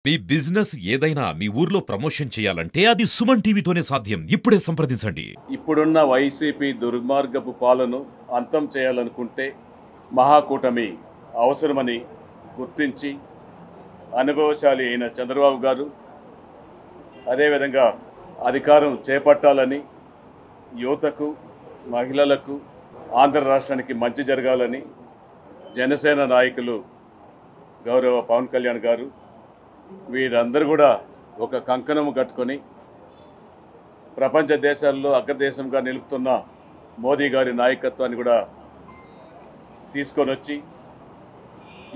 మీ business ఏదైనా మీ ఊర్లో promotion చేయాలంటే అది సుమన్ టీవీతోనే సాధ్యం. ఇప్పుడే సంప్రదించండి. ఇప్పుడున్న వైసీపీ దుర్మార్గపు పాలన అంతం చేయాలనుకుంటే మహాకూటమి అవసరమని గుర్తించి అనుభవశాలి అయిన చంద్రబాబు గారు అదేవిధంగా అధికారం చేపట్టాలని యువతకు మహిళలకు ఆంధ్ర రాష్ట్రానికి మంచి జరగాలని జనసేన నాయకులు గౌరవ పవన్ కళ్యాణ్ గారు వీరందరూ కూడా ఒక కంకణము కట్టుకొని ప్రపంచ దేశాల్లో అగ్రదేశంగా నిలుపుతున్న మోదీ గారి నాయకత్వాన్ని కూడా తీసుకొని వచ్చి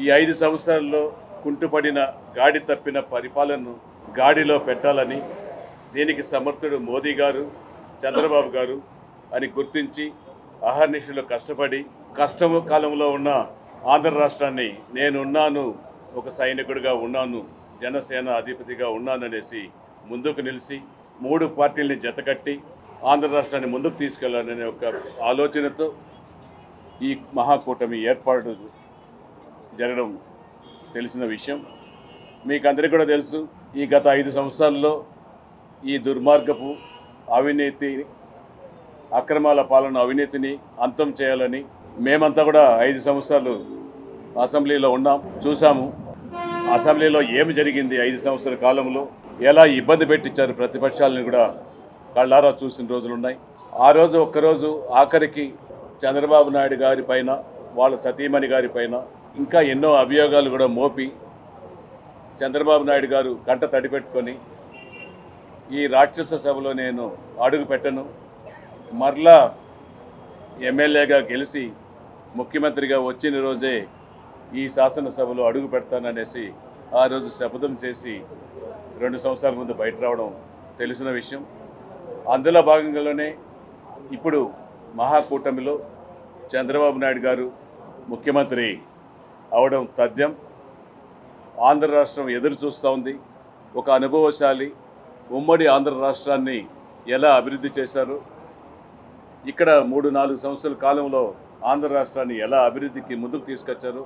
ఈ 5 సంవత్సరాల్లో కుంటుపడిన గాడి తప్పిన పరిపాలనను గాడిలో పెట్టాలని దీనికి సమర్థుడు మోదీ గారు చంద్రబాబు గారు అని గుర్తించి అహర్నిశలు కష్టపడి కష్టము కాలంలో ఉన్న ఆంధ్ర రాష్ట్రాన్ని నేనున్నాను, ఒక సైనికుడిగా ఉన్నాను, జనసేన అధిపతిగా ఉన్నాననేసి ముందుకు నిలిచి 3 పార్టీల్ని జతకట్టి ఆంధ్ర రాష్ట్రాన్ని ముందుకు తీసుకెళ్లాలనే ఒక ఆలోచనతో ఈ మహాకూటమి ఏర్పాటు జరగడం తెలిసిన విషయం. మీకు అందరికీ కూడా తెలుసు, ఈ గత 5 సంవత్సరాల్లో ఈ దుర్మార్గపు అవినీతి అక్రమాల పాలన అవినీతిని అంతం చేయాలని మేమంతా కూడా 5 సంవత్సరాలు అసెంబ్లీలో ఉన్నాం, చూసాము. అసెంబ్లీలో ఏమి జరిగింది 5 సంవత్సరాల కాలంలో, ఎలా ఇబ్బంది పెట్టించారు ప్రతిపక్షాలను కూడా కళ్ళారా చూసిన రోజులు ఉన్నాయి. ఆ రోజు ఒక్కరోజు ఆఖరికి చంద్రబాబు నాయుడు గారి పైన వాళ్ళ సతీమణి గారి పైన ఇంకా ఎన్నో అభియోగాలు కూడా మోపి చంద్రబాబు నాయుడు గారు కంట తడిపెట్టుకొని ఈ రాక్షస సభలో నేను అడుగు పెట్టను, మరలా ఎమ్మెల్యేగా గెలిచి ముఖ్యమంత్రిగా వచ్చిన రోజే ఈ శాసనసభలో అడుగు పెడతాననేసి ఆ రోజు శపథం చేసి 2 సంవత్సరాల ముందు బయట రావడం తెలిసిన విషయం. అందులో భాగంగానే ఇప్పుడు మహాకూటమిలో చంద్రబాబు నాయుడు గారు ముఖ్యమంత్రి అవడం తథ్యం. ఆంధ్ర రాష్ట్రం ఎదురు చూస్తూ ఉంది. ఒక అనుభవశాలి ఉమ్మడి ఆంధ్ర రాష్ట్రాన్ని ఎలా అభివృద్ధి చేశారు, ఇక్కడ 3-4 సంవత్సరాల కాలంలో ఆంధ్ర రాష్ట్రాన్ని ఎలా అభివృద్ధికి ముందుకు తీసుకొచ్చారు,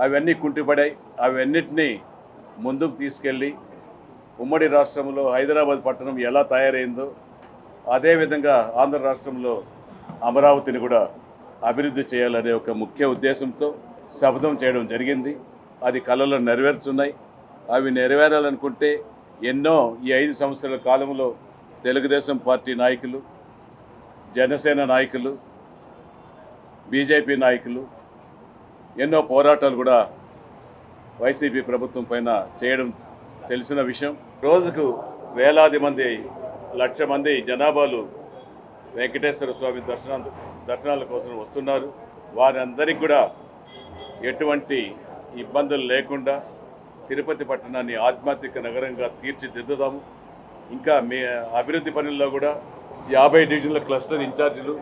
అవన్నీ కుంటిపడాయి. అవన్నిటినీ ముందుకు తీసుకెళ్ళి ఉమ్మడి రాష్ట్రంలో హైదరాబాద్ పట్టణం ఎలా తయారైందో అదేవిధంగా ఆంధ్ర రాష్ట్రంలో అమరావతిని కూడా అభివృద్ధి చేయాలనే ఒక ముఖ్య ఉద్దేశంతో శపథం చేయడం జరిగింది. అది కళలో నెరవేరుతున్నాయి. అవి నెరవేరాలనుకుంటే ఎన్నో ఈ 5 సంవత్సరాల కాలంలో తెలుగుదేశం పార్టీ నాయకులు, జనసేన నాయకులు, బీజేపీ నాయకులు ఎన్నో పోరాటాలు కూడా వైసీపీ ప్రభుత్వం పైన చేయడం తెలిసిన విషయం. రోజుకు వేలాది మంది, 1,00,000 మంది జనాభాలు వెంకటేశ్వర స్వామి దర్శనాల కోసం వస్తున్నారు. వారందరికీ కూడా ఎటువంటి ఇబ్బందులు లేకుండా తిరుపతి పట్టణాన్ని ఆధ్యాత్మిక నగరంగా తీర్చిదిద్దుదాము. ఇంకా మీ అభివృద్ధి పనుల్లో కూడా 50 డివిజన్ల క్లస్టర్ ఇన్ఛార్జీలు,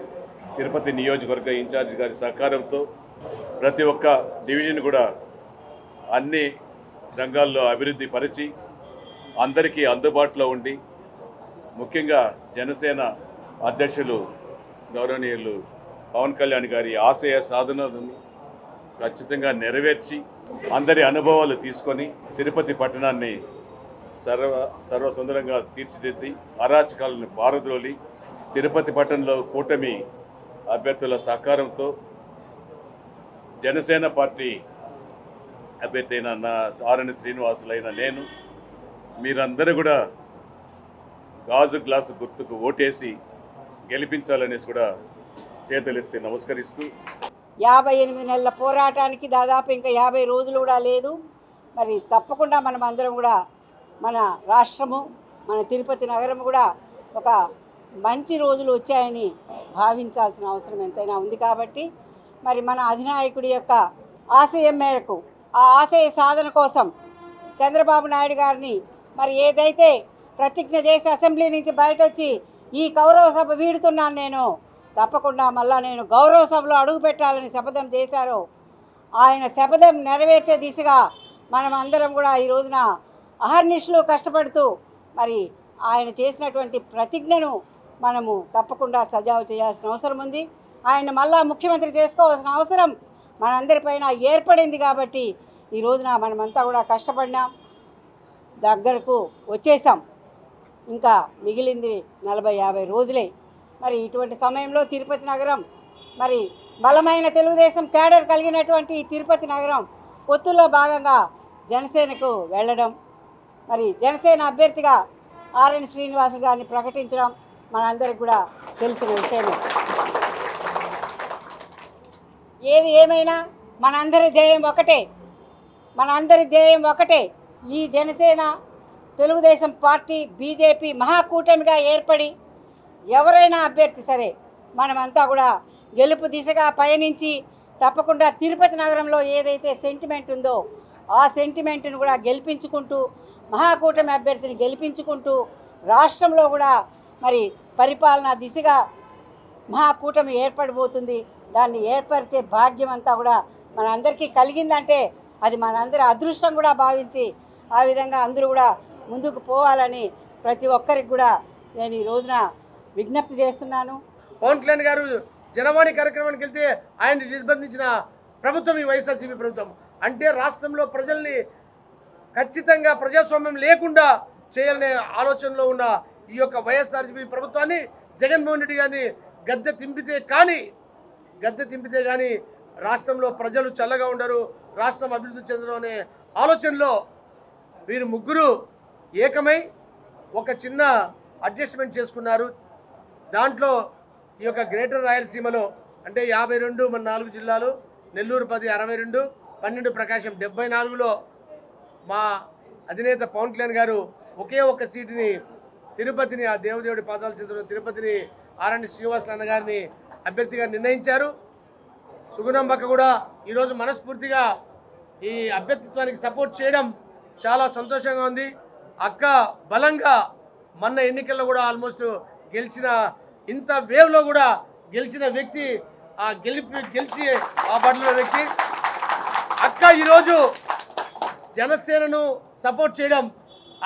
తిరుపతి నియోజకవర్గ ఇన్ఛార్జి గారి సహకారంతో ప్రతి ఒక్క డివిజన్ కూడా అన్ని రంగాల్లో అభివృద్ధి పరిచి అందరికీ అందుబాటులో ఉండి ముఖ్యంగా జనసేన అధ్యక్షులు గౌరవనీయులు పవన్ కళ్యాణ్ గారి ఆశయ సాధనలను ఖచ్చితంగా నెరవేర్చి అందరి అనుభవాలు తీసుకొని తిరుపతి పట్టణాన్ని సర్వసుందరంగా తీర్చిదిద్ది అరాచకాలను పారద్రోలి తిరుపతి పట్టణంలో కూటమి అభ్యర్థుల సహకారంతో జనసేన పార్టీ అభ్యర్థి అయిన నా ఆరణి శ్రీనివాసులైన నేను మీరందరూ కూడా గాజు గ్లాసు గుర్తుకు ఓటేసి గెలిపించాలనేసి కూడా చేతులెత్తి నమస్కరిస్తూ 58 నెలల పోరాటానికి దాదాపు ఇంకా 50 రోజులు కూడా లేదు. మరి తప్పకుండా మనం అందరం కూడా మన రాష్ట్రము, మన తిరుపతి నగరం కూడా ఒక మంచి రోజులు వచ్చాయని భావించాల్సిన అవసరం ఎంతైనా ఉంది. కాబట్టి మరి మన అధినాయకుడి యొక్క ఆశయం మేరకు ఆ ఆశయ సాధన కోసం చంద్రబాబు నాయుడు గారిని మరి ఏదైతే ప్రతిజ్ఞ చేసి అసెంబ్లీ నుంచి బయట వచ్చి ఈ గౌరవ సభ వీడుతున్నాను, నేను తప్పకుండా మళ్ళా నేను గౌరవ సభలో అడుగు పెట్టాలని శపథం చేశారో ఆయన శపథం నెరవేర్చే దిశగా మనం అందరం కూడా ఈ రోజున అహర్నిశలు కష్టపడుతూ మరి ఆయన చేసినటువంటి ప్రతిజ్ఞను మనము తప్పకుండా సజావు చేయాల్సిన అవసరం ఉంది. ఆయన మళ్ళా ముఖ్యమంత్రి చేసుకోవాల్సిన అవసరం మనందరిపైన ఏర్పడింది. కాబట్టి ఈ రోజున మనమంతా కూడా కష్టపడినాం, దగ్గరకు వచ్చేసాం. ఇంకా మిగిలింది 40-50 రోజులే. మరి ఇటువంటి సమయంలో తిరుపతి నగరం, మరి బలమైన తెలుగుదేశం క్యాడర్ కలిగినటువంటి ఈ తిరుపతి నగరం పొత్తుల్లో భాగంగా జనసేనకు వెళ్ళడం, మరి జనసేన అభ్యర్థిగా ఆర్ఎన్ శ్రీనివాస్ గారిని ప్రకటించడం మనందరికి కూడా తెలిసిన విషయమే. ఏది ఏమైనా మనందరి ధ్యేయం ఒకటే. ఈ జనసేన, తెలుగుదేశం పార్టీ, బీజేపీ మహాకూటమిగా ఏర్పడి ఎవరైనా అభ్యర్థి సరే మనమంతా కూడా గెలుపు దిశగా పయనించి తప్పకుండా తిరుపతి నగరంలో ఏదైతే సెంటిమెంట్ ఉందో ఆ సెంటిమెంట్ను కూడా గెలిపించుకుంటూ, మహాకూటమి అభ్యర్థిని గెలిపించుకుంటూ రాష్ట్రంలో కూడా మరి పరిపాలనా దిశగా మహాకూటమి ఏర్పడిపోతుంది. దాన్ని ఏర్పరిచే భాగ్యం అంతా కూడా మనందరికీ కలిగిందంటే అది మనందరి అదృష్టం కూడా భావించి ఆ విధంగా అందరూ కూడా ముందుకు పోవాలని ప్రతి ఒక్కరికి కూడా నేను ఈ రోజున విజ్ఞప్తి చేస్తున్నాను. పవన్ కళ్యాణ్ గారు జనవాణి కార్యక్రమానికి వెళ్తే ఆయన్ని నిర్బంధించిన ప్రభుత్వం ఈ వైఎస్ఆర్సీపీ ప్రభుత్వం. అంటే రాష్ట్రంలో ప్రజల్ని ఖచ్చితంగా ప్రజాస్వామ్యం లేకుండా చేయాలనే ఆలోచనలో ఉన్న ఈ యొక్క వైఎస్ఆర్సీపీ ప్రభుత్వాన్ని జగన్మోహన్ రెడ్డి గారిని గద్దె తింపితే కానీ రాష్ట్రంలో ప్రజలు చల్లగా ఉండరు, రాష్ట్రం అభివృద్ధి చెందడం అనే ఆలోచనలో వీరు ముగ్గురు ఏకమై ఒక చిన్న అడ్జస్ట్మెంట్ చేసుకున్నారు. దాంట్లో ఈ యొక్క గ్రేటర్ రాయలసీమలో అంటే 52 మన 4 జిల్లాలు, నెల్లూరు 10, 62, 12 ప్రకాశం 74లో మా అధినేత పవన్ కళ్యాణ్ గారు ఒకే ఒక్క సీటుని తిరుపతిని, ఆ దేవుడి పాదాలు చెందిన తిరుపతిని ఆర్ఎన్ శ్రీనివాస్ అన్న గారిని అభ్యర్థిగా నిర్ణయించారు. సుగుణంబక్క కూడా ఈరోజు మనస్ఫూర్తిగా ఈ అభ్యర్థిత్వానికి సపోర్ట్ చేయడం చాలా సంతోషంగా ఉంది. అక్క బలంగా మొన్న ఎన్నికల్లో కూడా ఆల్మోస్ట్ గెలిచిన, ఇంత వేవ్లో కూడా గెలిచిన వ్యక్తి, ఆ గెలిచి ఆ బడిలో వ్యక్తి అక్క ఈరోజు జనసేనను సపోర్ట్ చేయడం,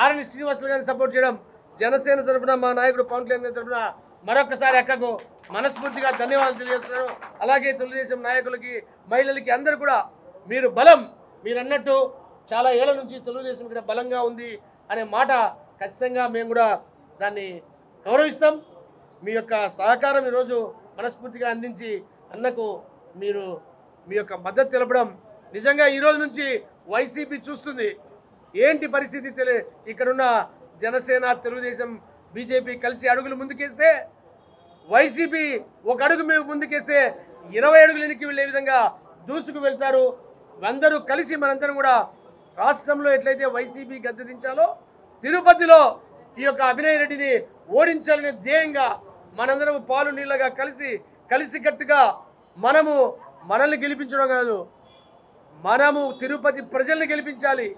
ఆర్ఎన్ శ్రీనివాసులు గారిని సపోర్ట్ చేయడం, జనసేన తరఫున మా నాయకుడు పవన్ కళ్యాణ్ గారి తరఫున మరొకసారి అక్కకు మనస్ఫూర్తిగా ధన్యవాదాలు తెలియజేస్తున్నాను. అలాగే తెలుగుదేశం నాయకులకి, మహిళలకి అందరూ కూడా మీరు బలం, మీరు అన్నట్టు చాలా ఏళ్ల నుంచి తెలుగుదేశం ఇక్కడ బలంగా ఉంది అనే మాట ఖచ్చితంగా మేము కూడా దాన్ని గౌరవిస్తాం. మీ యొక్క సహకారం ఈరోజు మనస్ఫూర్తిగా అందించి అన్నకు మీరు మీ యొక్క మద్దతు తెలపడం నిజంగా ఈరోజు నుంచి వైసీపీ చూస్తుంది ఏంటి పరిస్థితి. ఇక్కడున్న జనసేన, తెలుగుదేశం, బీజేపీ కలిసి అడుగులు ముందుకేస్తే వైసీపీ ఒక అడుగు ముందుకేస్తే 20 అడుగులు వెనక్కి వెళ్ళే విధంగా దూసుకు వెళ్తారు. అందరూ కలిసి మనందరం కూడా రాష్ట్రంలో ఎట్లయితే వైసీపీ గద్దెదించాలో తిరుపతిలో ఈ యొక్క అభినయ్ రెడ్డిని ఓడించాలనే ధ్యేయంగా మనందరం పాలు నీళ్ళగా కలిసికట్టుగా మనల్ని గెలిపించడం కాదు, మనము తిరుపతి ప్రజల్ని గెలిపించాలి.